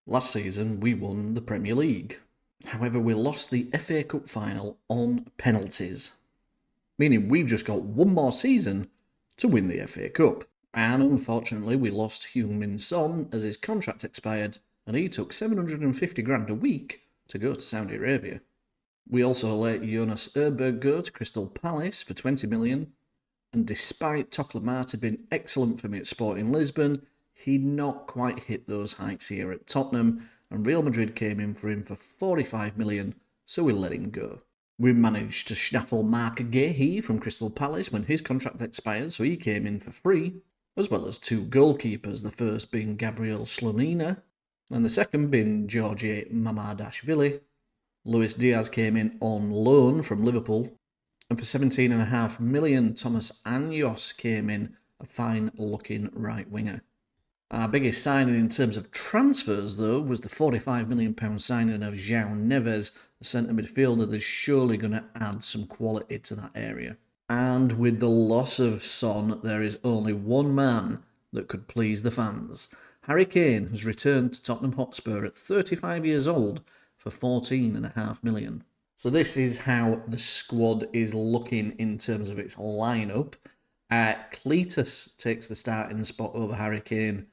Last season, we won the Premier League. However, we lost the FA Cup final on penalties, meaning we've just got one more season to win the FA Cup. And unfortunately, we lost Heung-min Son as his contract expired and he took 750 grand a week to go to Saudi Arabia. We also let Jonas Erberg go to Crystal Palace for 20 million. And despite Toklamata being excellent for me at Sporting Lisbon, he'd not quite hit those heights here at Tottenham, and Real Madrid came in for him for 45 million, so we let him go. We managed to snaffle Mark Gahey from Crystal Palace when his contract expired, so he came in for free, as well as two goalkeepers, the first being Gabriel Slonina, and the second being Georgi Mamadashvili. Luis Diaz came in on loan from Liverpool, and for 17.5 million, Thomas Anjos came in, a fine-looking right-winger. Our biggest signing in terms of transfers, though, was the £45 million signing of João Neves, a centre midfielder that's surely going to add some quality to that area. And with the loss of Son, there is only one man that could please the fans. Harry Kane has returned to Tottenham Hotspur at 35 years old for 14.5 million. So this is how the squad is looking in terms of its lineup. Cletus takes the starting spot over Harry Kane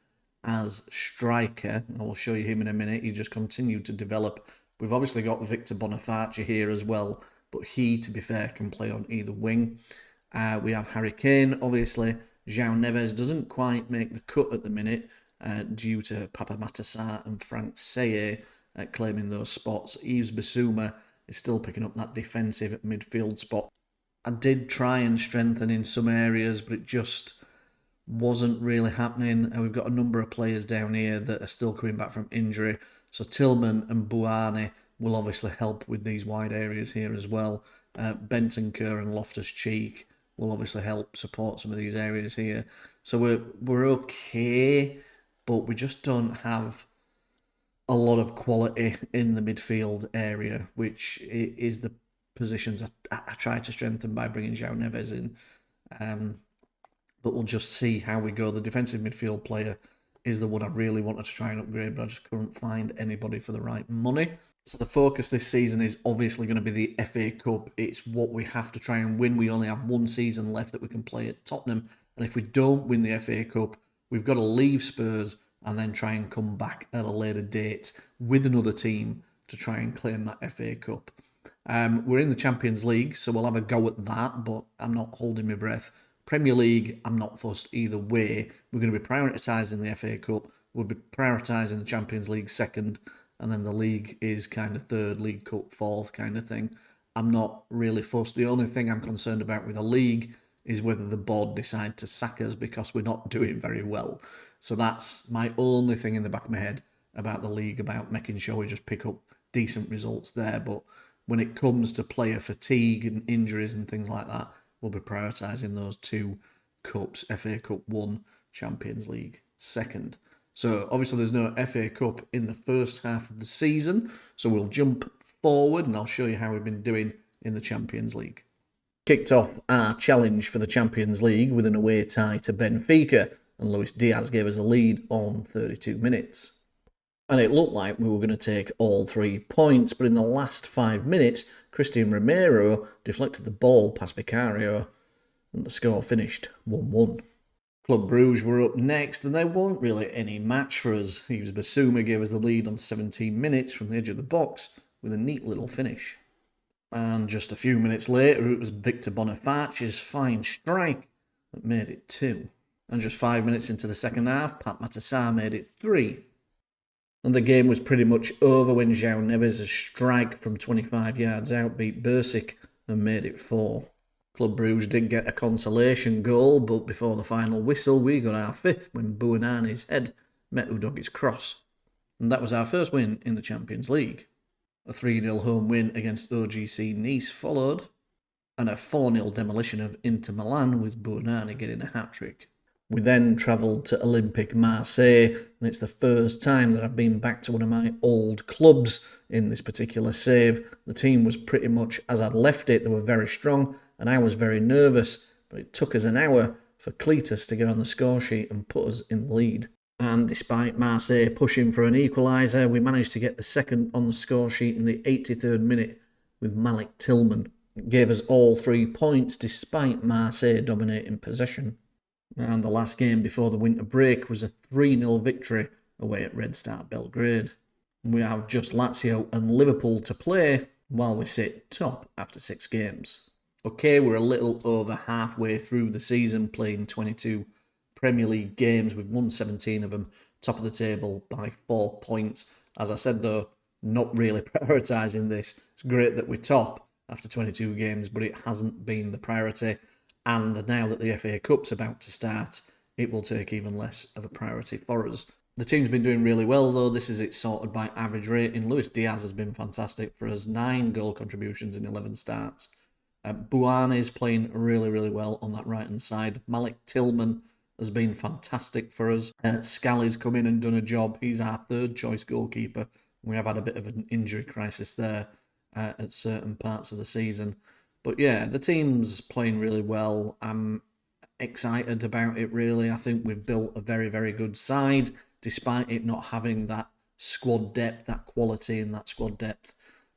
as striker. I will show you him in a minute. He just continued to develop. We've obviously got Victor Boniface here as well, but he, to be fair, can play on either wing. We have Harry Kane, obviously. João Neves doesn't quite make the cut at the minute due to Papa Matassa and Frank Seye claiming those spots. Yves Bissouma is still picking up that defensive midfield spot. I did try and strengthen in some areas, but it just wasn't really happening. And we've got a number of players down here that are still coming back from injury. So Tillman and Buane will obviously help with these wide areas here as well. Bentancur and Loftus-Cheek will obviously help support some of these areas here. So we're okay, but we just don't have a lot of quality in the midfield area, which is the positions I tried to strengthen by bringing João Neves in. But we'll just see how we go. The defensive midfield player is the one I really wanted to try and upgrade, but I just couldn't find anybody for the right money. So the focus this season is obviously going to be the FA Cup. It's what we have to try and win. We only have one season left that we can play at Tottenham. And if we don't win the FA Cup, we've got to leave Spurs and then try and come back at a later date with another team to try and claim that FA Cup. We're in the Champions League, so we'll have a go at that, but I'm not holding my breath. Premier League, I'm not fussed either way. We're going to be prioritising the FA Cup. We'll be prioritising the Champions League second, and then the league is kind of third, League Cup fourth kind of thing. I'm not really fussed. The only thing I'm concerned about with the league is whether the board decide to sack us because we're not doing very well. So that's my only thing in the back of my head about the league, about making sure we just pick up decent results there. But when it comes to player fatigue and injuries and things like that, we'll be prioritising those two cups, FA Cup 1, Champions League 2nd. So obviously there's no FA Cup in the first half of the season, so we'll jump forward and I'll show you how we've been doing in the Champions League. Kicked off our challenge for the Champions League with an away tie to Benfica, and Luis Diaz gave us a lead on 32 minutes. And it looked like we were going to take all 3 points, but in the last 5 minutes, Christian Romero deflected the ball past Vicario, and the score finished 1-1. Club Brugge were up next, and there weren't really any match for us. Yves Bissouma gave us the lead on 17 minutes from the edge of the box with a neat little finish. And just a few minutes later, it was Victor Boniface's fine strike that made it 2. And just 5 minutes into the second half, Pat Matassa made it 3. And the game was pretty much over when João Neves' strike from 25 yards out beat Bursic and made it 4. Club Brugge did get a consolation goal, but before the final whistle, we got our 5th when Buonanni's head met Udoghi's cross. And that was our first win in the Champions League. A 3-0 home win against OGC Nice followed, and a 4-0 demolition of Inter Milan with Buonanni getting a hat-trick. We then travelled to Olympique Marseille, and it's the first time that I've been back to one of my old clubs in this particular save. The team was pretty much as I'd left it. They were very strong, and I was very nervous, but it took us an hour for Cletus to get on the score sheet and put us in the lead. And despite Marseille pushing for an equaliser, we managed to get the second on the score sheet in the 83rd minute with Malik Tillman. It gave us all 3 points despite Marseille dominating possession. And the last game before the winter break was a 3-0 victory away at Red Star Belgrade. We have just Lazio and Liverpool to play while we sit top after 6 games. Okay, we're a little over halfway through the season, playing 22 Premier League games. We've won 17 of them, top of the table by 4 points. As I said though, not really prioritising this. It's great that we're top after 22 games, but it hasn't been the priority. And now that the FA Cup's about to start, it will take even less of a priority for us. The team's been doing really well though. This is it sorted by average rating. Luis Diaz has been fantastic for us. 9 goal contributions in 11 starts. Buan is playing really, really well on that right-hand side. Malik Tillman has been fantastic for us. Scally's come in and done a job. He's our third choice goalkeeper. We have had a bit of an injury crisis there at certain parts of the season. But yeah, the team's playing really well. I'm excited about it, really. I think we've built a very, very good side, despite it not having that squad depth, that quality in that squad depth.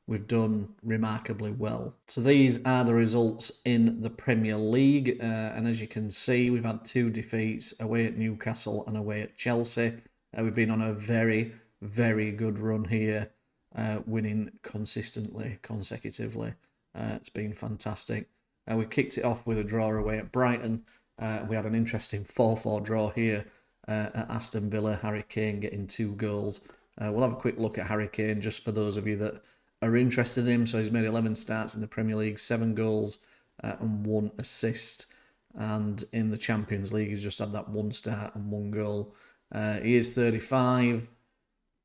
We've done remarkably well. So these are the results in the Premier League. And as you can see, we've had 2 defeats away at Newcastle and away at Chelsea. We've been on a very, very good run here, winning consistently, consecutively. It's been fantastic. We kicked it off with a draw away at Brighton. We had an interesting 4-4 draw here at Aston Villa. Harry Kane getting 2 goals. We'll have a quick look at Harry Kane just for those of you that are interested in him. So he's made 11 starts in the Premier League, 7 goals and 1 assist. And in the Champions League, he's just had that 1 start and 1 goal. He is 35.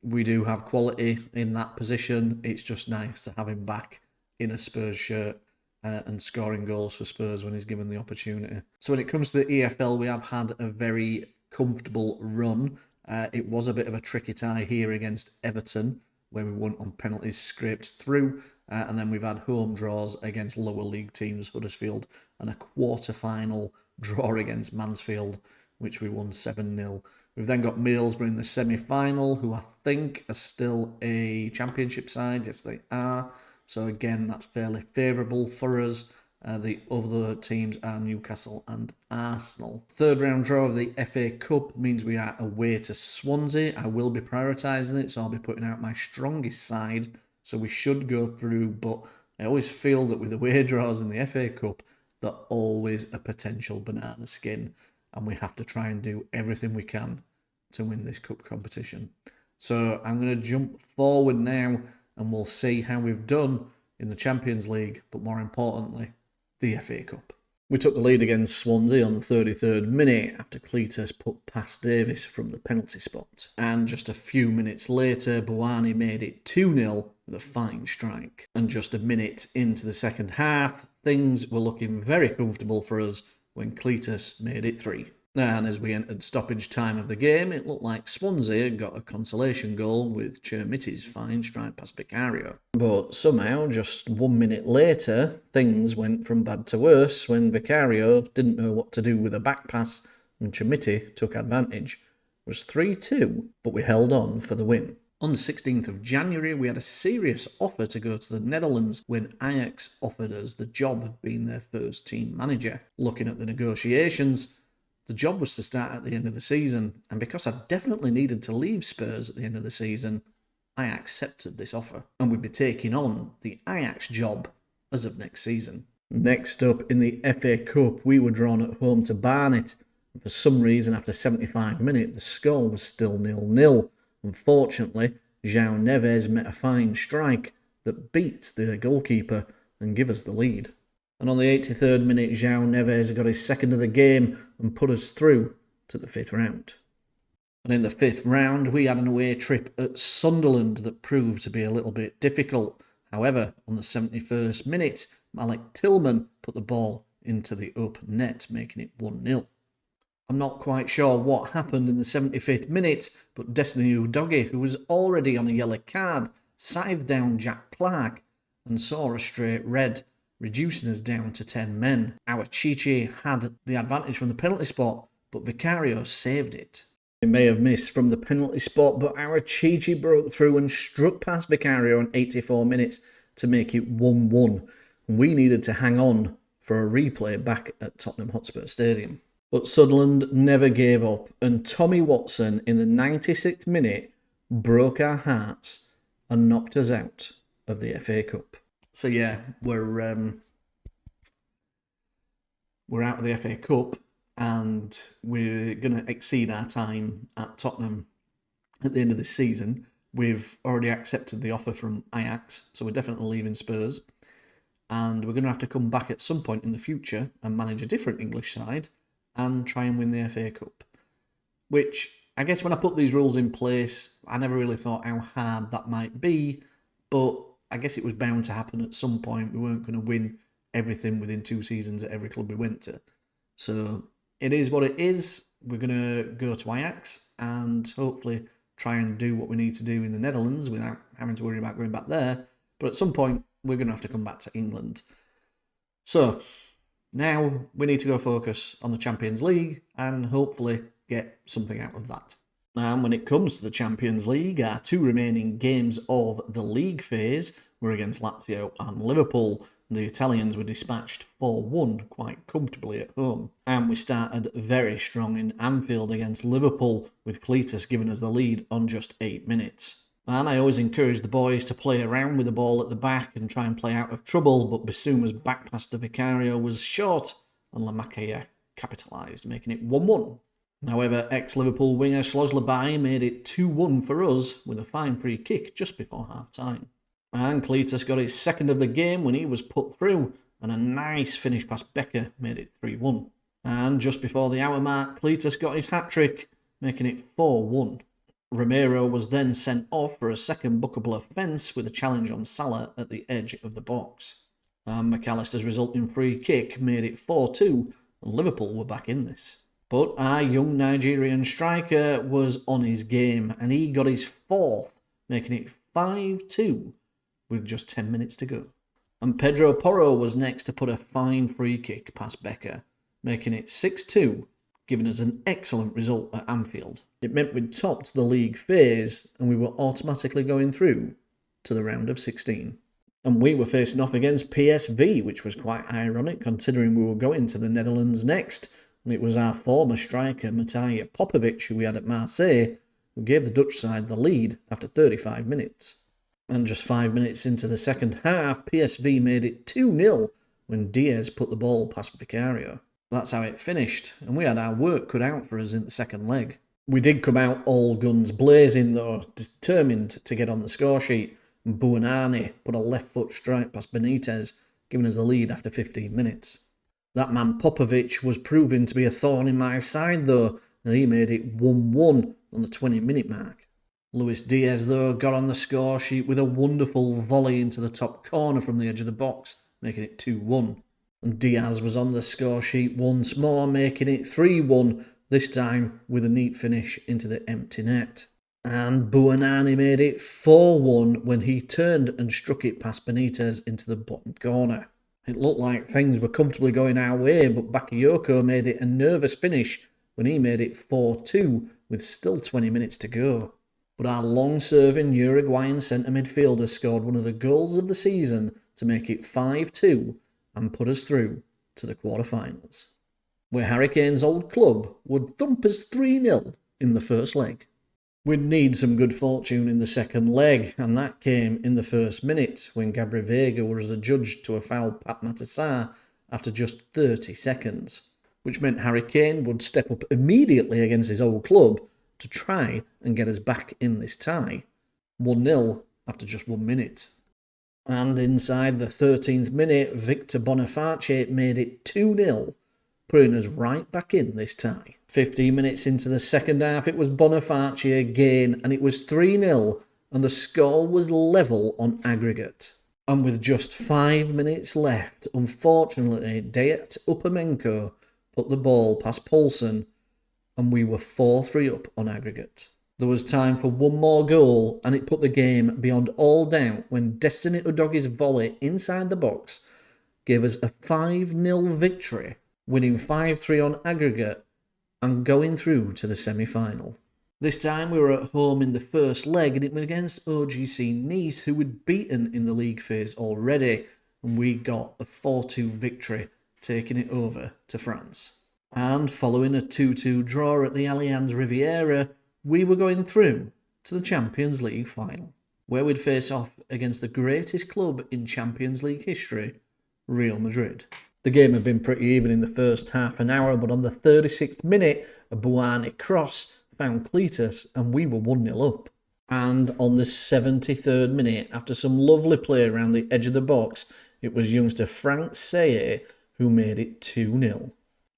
We do have quality in that position. It's just nice to have him back in a Spurs shirt and scoring goals for Spurs when he's given the opportunity. So when it comes to the EFL, we have had a very comfortable run. It was a bit of a tricky tie here against Everton, where we won on penalties, scraped through, and then we've had home draws against lower league teams, Huddersfield, and a quarter-final draw against Mansfield, which we won 7-0. We've then got Middlesbrough in the semi-final, who I think are still a championship side. Yes, they are. So again, that's fairly favourable for us. The other teams are Newcastle and Arsenal. Third round draw of the FA Cup means we are away to Swansea. I will be prioritising it, so I'll be putting out my strongest side. So we should go through, but I always feel that with away draws in the FA Cup, they're always a potential banana skin. And we have to try and do everything we can to win this cup competition. So I'm going to jump forward now and we'll see how we've done in the Champions League, but more importantly, the FA Cup. We took the lead against Swansea on the 33rd minute after Cletus put past Davis from the penalty spot. And just a few minutes later, Buani made it 2-0 with a fine strike. And just a minute into the second half, things were looking very comfortable for us when Cletus made it 3. And as we entered stoppage time of the game, it looked like Swansea got a consolation goal with Chermiti's fine strike past Vicario. But somehow, just 1 minute later, things went from bad to worse when Vicario didn't know what to do with a back pass and Chermiti took advantage. It was 3-2, but we held on for the win. On the 16th of January, we had a serious offer to go to the Netherlands when Ajax offered us the job of being their first team manager. Looking at the negotiations, the job was to start at the end of the season, and because I definitely needed to leave Spurs at the end of the season, I accepted this offer, and we'd be taking on the Ajax job as of next season. Next up, in the FA Cup, we were drawn at home to Barnet, and for some reason, after 75 minutes, the score was still 0-0. Unfortunately, João Neves met a fine strike that beat the goalkeeper and gave us the lead. And on the 83rd minute, João Neves got his second of the game and put us through to the 5th round. And in the 5th round, we had an away trip at Sunderland that proved to be a little bit difficult. However, on the 71st minute, Malik Tillman put the ball into the open net, making it 1-0. I'm not quite sure what happened in the 75th minute, but Destiny Udogie, who was already on a yellow card, scythed down Jack Clark and saw a straight red, reducing us down to 10 men. Our Chichi had the advantage from the penalty spot, but Vicario saved it. He may have missed from the penalty spot, but our Chichi broke through and struck past Vicario in 84 minutes to make it 1-1. We needed to hang on for a replay back at Tottenham Hotspur Stadium. But Sunderland never gave up, and Tommy Watson in the 96th minute broke our hearts and knocked us out of the FA Cup. So yeah, we're out of the FA Cup, and we're going to exceed our time at Tottenham at the end of this season. We've already accepted the offer from Ajax, so we're definitely leaving Spurs. And we're going to have to come back at some point in the future and manage a different English side and try and win the FA Cup. Which, I guess when I put these rules in place, I never really thought how hard that might be, but I guess it was bound to happen at some point. We weren't going to win everything within 2 seasons at every club we went to. So it is what it is. We're going to go to Ajax and hopefully try and do what we need to do in the Netherlands without having to worry about going back there. But at some point, we're going to have to come back to England. So now we need to go focus on the Champions League and hopefully get something out of that. And when it comes to the Champions League, our 2 remaining games of the league phase were against Lazio and Liverpool. The Italians were dispatched 4-1 quite comfortably at home. And we started very strong in Anfield against Liverpool, with Cletus giving us the lead on just 8 minutes. And I always encourage the boys to play around with the ball at the back and try and play out of trouble, but Bissouma's back pass to Vicario was short and Lamakea capitalised, making it 1-1. However, ex-Liverpool winger Sloslebai made it 2-1 for us with a fine free kick just before half-time. And Cletus got his second of the game when he was put through, and a nice finish past Becker made it 3-1. And just before the hour mark, Cletus got his hat-trick, making it 4-1. Romero was then sent off for a second bookable offence with a challenge on Salah at the edge of the box. And McAllister's resulting free kick made it 4-2, and Liverpool were back in this. But our young Nigerian striker was on his game, and he got his 4th, making it 5-2 with just 10 minutes to go. And Pedro Porro was next to put a fine free kick past Becker, making it 6-2, giving us an excellent result at Anfield. It meant we'd topped the league phase and we were automatically going through to the round of 16. And we were facing off against PSV, which was quite ironic considering we were going to the Netherlands next, and it was our former striker Matija Popovic, who we had at Marseille, who gave the Dutch side the lead after 35 minutes. And just 5 minutes into the second half, PSV made it 2-0 when Diaz put the ball past Vicario. That's how it finished, and we had our work cut out for us in the second leg. We did come out all guns blazing though, determined to get on the score sheet, and Buonanni put a left foot strike past Benitez, giving us the lead after 15 minutes. That man Popovic was proving to be a thorn in my side though, and he made it 1-1 on the 20-minute mark. Luis Diaz though got on the score sheet with a wonderful volley into the top corner from the edge of the box, making it 2-1. And Diaz was on the score sheet once more, making it 3-1, this time with a neat finish into the empty net. And Buonanni made it 4-1 when he turned and struck it past Benitez into the bottom corner. It looked like things were comfortably going our way, but Bakayoko made it a nervous finish when he made it 4-2 with still 20 minutes to go. But our long-serving Uruguayan centre midfielder scored one of the goals of the season to make it 5-2 and put us through to the quarterfinals, where Harry Kane's old club would thump us 3-0 in the first leg. We'd need some good fortune in the second leg, and that came in the first minute when Gabri Veiga was adjudged to a foul Pat Matassar after just 30 seconds, which meant Harry Kane would step up immediately against his old club to try and get us back in this tie. 1-0 after just 1 minute. And inside the 13th minute, Victor Boniface made it 2-0, putting us right back in this tie. 15 minutes into the second half, it was Boniface again, and it was 3-0, and the score was level on aggregate. And with just 5 minutes left, unfortunately, Dayat Upamenko put the ball past Poulsen, and we were 4-3 up on aggregate. There was time for one more goal, and it put the game beyond all doubt when Destiny Udogi's volley inside the box gave us a 5-0 victory, winning 5-3 on aggregate and going through to the semi-final. This time we were at home in the first leg, and it was against OGC Nice, who had beaten in the league phase already, and we got a 4-2 victory, taking it over to France. And following a 2-2 draw at the Allianz Riviera, we were going through to the Champions League final, where we'd face off against the greatest club in Champions League history, Real Madrid. The game had been pretty even in the first half an hour, but on the 36th minute, a Buani cross found Cletus and we were 1-0 up. And on the 73rd minute, after some lovely play around the edge of the box, it was youngster Frank Saye who made it 2-0.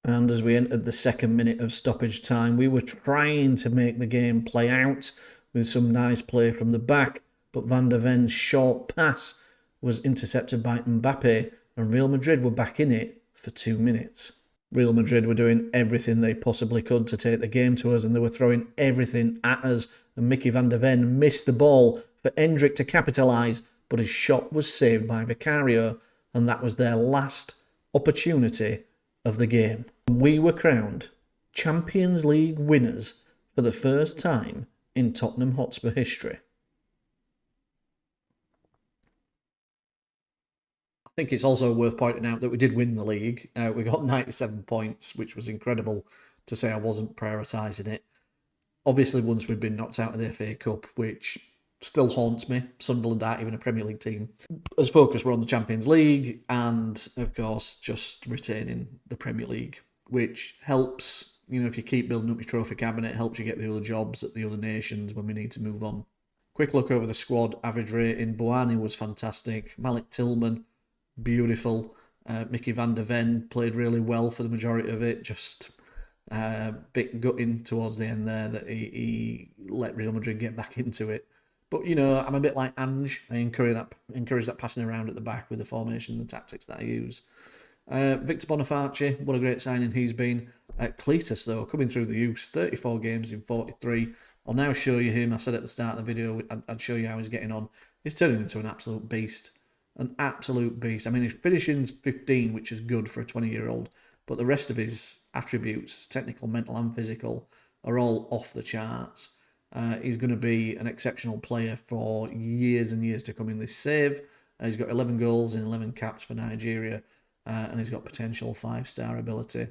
And as we entered the second minute of stoppage time, we were trying to make the game play out with some nice play from the back, but Van der Ven's short pass was intercepted by Mbappe, and Real Madrid were back in it for 2 minutes. Real Madrid were doing everything they possibly could to take the game to us, and they were throwing everything at us, and Mickey van der Ven missed the ball for Endrick to capitalise, but his shot was saved by Vicario, and that was their last opportunity of the game. We were crowned Champions League winners for the first time in Tottenham Hotspur history. I think it's also worth pointing out that we did win the league. We got 97 points, which was incredible to say I wasn't prioritising it. Obviously, once we'd been knocked out of the FA Cup, which still haunts me, Sunderland aren't even a Premier League team. As focus, we're on the Champions League and, of course, just retaining the Premier League, which helps, if you keep building up your trophy cabinet, it helps you get the other jobs at the other nations when we need to move on. Quick look over the squad. Average rating, Buani was fantastic. Malik Tillman, beautiful. Mickey van der Ven played really well for the majority of it. Just a bit gutting towards the end there that he let Real Madrid get back into it. But, I'm a bit like Ange. I encourage that passing around at the back with the formation and the tactics that I use. Victor Boniface, what a great signing he's been. Cletus, though, coming through the youth, 34 games in 43. I'll now show you him. I said at the start of the video, I'd show you how he's getting on. He's turning into an absolute beast. An absolute beast. I mean, his finishing's 15, which is good for a 20-year-old. But the rest of his attributes, technical, mental and physical, are all off the charts. He's going to be an exceptional player for years and years to come in this save. He's got 11 goals and 11 caps for Nigeria, and he's got potential 5-star ability.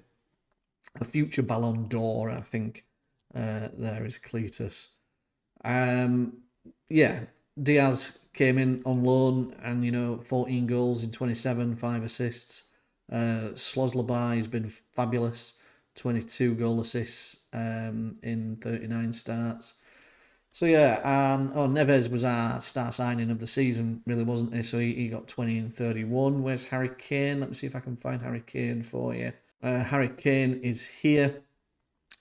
A future Ballon d'Or, I think, there is Cletus. Diaz came in on loan and, 14 goals in 27, 5 assists. Sloslabay has been fabulous, 22 goal assists in 39 starts. So Neves was our star signing of the season, really, wasn't he? So he got 20 and 31. Where's Harry Kane? Let me see if I can find Harry Kane for you. Harry Kane is here.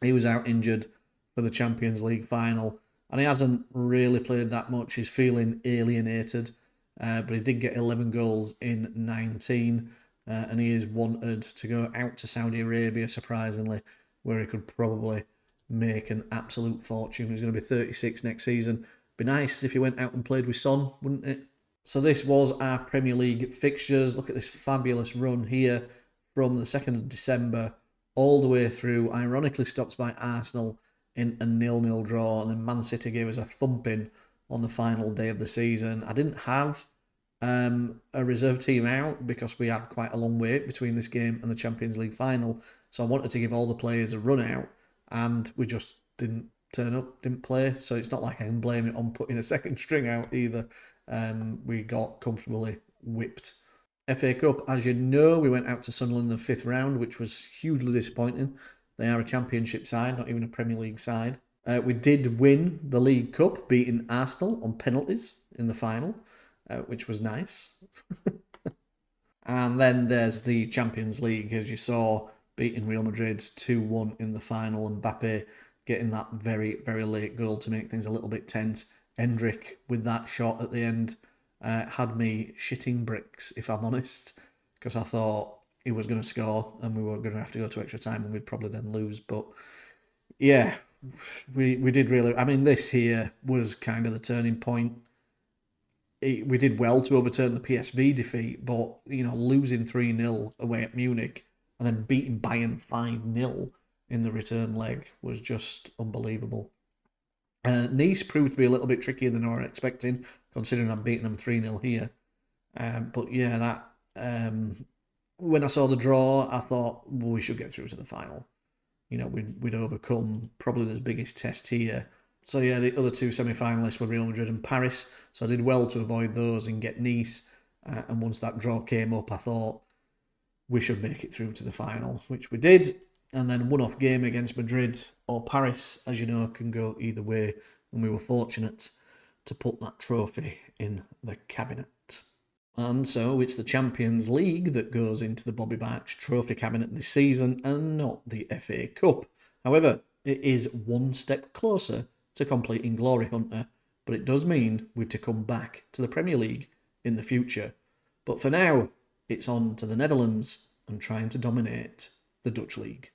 He was out injured for the Champions League final, and he hasn't really played that much. He's feeling alienated, but he did get 11 goals in 19, and he is wanted to go out to Saudi Arabia, surprisingly, where he could probably make an absolute fortune. He's going to be 36 next season. Be nice if he went out and played with Son, wouldn't it? So this was our Premier League fixtures. Look at this fabulous run here from the 2nd of December all the way through. Ironically stopped by Arsenal in a 0-0 draw, and then Man City gave us a thumping on the final day of the season. I didn't have a reserve team out because we had quite a long wait between this game and the Champions League final, so I wanted to give all the players a run out, and we just didn't turn up, didn't play. So it's not like I can blame it on putting a second string out either. We got comfortably whipped. FA Cup, as you know, we went out to Sunderland in the 5th round, which was hugely disappointing. They are a Championship side, not even a Premier League side. We did win the League Cup, beating Arsenal on penalties in the final, which was nice. And then there's the Champions League, as you saw, beating Real Madrid 2-1 in the final. Mbappe getting that very, very late goal to make things a little bit tense. Endrick with that shot at the end had me shitting bricks, if I'm honest, because I thought he was going to score and we were going to have to go to extra time and we'd probably then lose. But yeah, we did really... I mean, this here was kind of the turning point. We did well to overturn the PSV defeat, but, losing 3-0 away at Munich and then beating Bayern 5-0 in the return leg was just unbelievable. Nice proved to be a little bit trickier than I was expecting, considering I'm beating them 3-0 here. But yeah, that when I saw the draw, I thought, well, we should get through to the final. You know, we'd overcome probably the biggest test here. So yeah, the other two semi-finalists were Real Madrid and Paris. So I did well to avoid those and get Nice. And once that draw came up, I thought we should make it through to the final, which we did. And then one-off game against Madrid or Paris, as you know, can go either way. And we were fortunate to put that trophy in the cabinet. And so it's the Champions League that goes into the Bobbybarks trophy cabinet this season and not the FA Cup. However, it is one step closer to completing Glory Hunter, but it does mean we've to come back to the Premier League in the future. But for now, it's on to the Netherlands and trying to dominate the Dutch League.